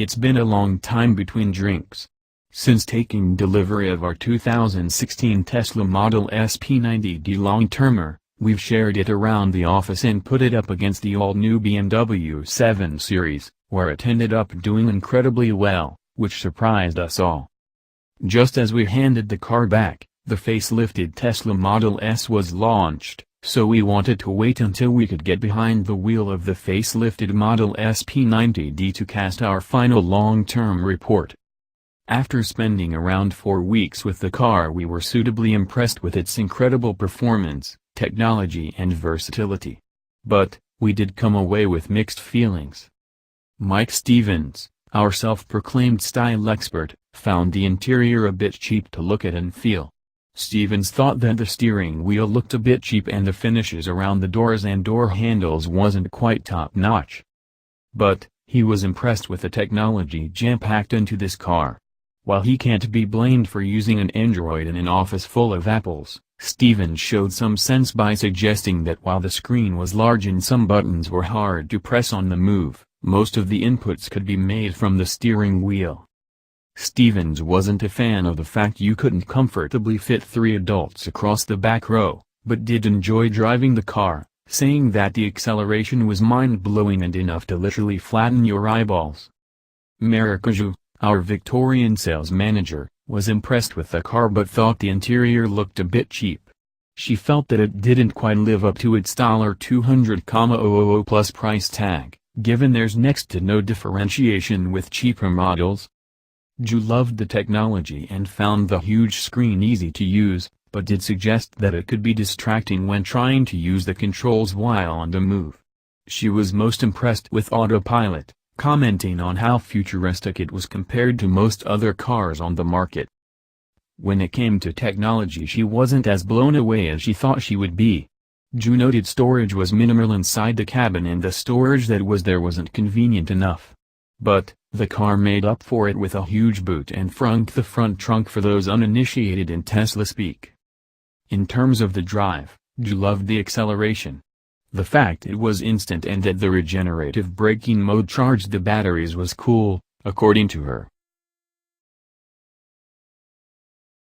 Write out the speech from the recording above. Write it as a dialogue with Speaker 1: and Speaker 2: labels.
Speaker 1: It's been a long time between drinks. Since taking delivery of our 2016 Tesla Model S P90D long-termer, we've shared it around the office and put it up against the all-new BMW 7 Series, where it ended up doing incredibly well, which surprised us all. Just as we handed the car back, the facelifted Tesla Model S was launched, so we wanted to wait until we could get behind the wheel of the facelifted Model S P90D to cast our final long-term report. After spending around 4 weeks with the car, we were suitably impressed with its incredible performance, technology and versatility. But, we did come away with mixed feelings. Mike Stevens, our self-proclaimed style expert, found the interior a bit cheap to look at and feel. Stevens thought that the steering wheel looked a bit cheap and the finishes around the doors and door handles wasn't quite top-notch. But, he was impressed with the technology jam-packed into this car. While he can't be blamed for using an Android in an office full of Apples, Stevens showed some sense by suggesting that while the screen was large and some buttons were hard to press on the move, most of the inputs could be made from the steering wheel. Stevens wasn't a fan of the fact you couldn't comfortably fit 3 adults across the back row, but did enjoy driving the car, saying that the acceleration was mind-blowing and enough to literally flatten your eyeballs. Marikaju, our Victorian sales manager, was impressed with the car but thought the interior looked a bit cheap. She felt that it didn't quite live up to its $200,000 plus price tag, given there's next to no differentiation with cheaper models. Ju loved the technology and found the huge screen easy to use, but did suggest that it could be distracting when trying to use the controls while on the move. She was most impressed with autopilot, commenting on how futuristic it was compared to most other cars on the market. When it came to technology, she wasn't as blown away as she thought she would be. Ju noted storage was minimal inside the cabin and the storage that was there wasn't convenient enough. But, the car made up for it with a huge boot and the front trunk for those uninitiated in Tesla speak. In terms of the drive, Ju loved the acceleration. The fact it was instant and that the regenerative braking mode charged the batteries was cool, according to her.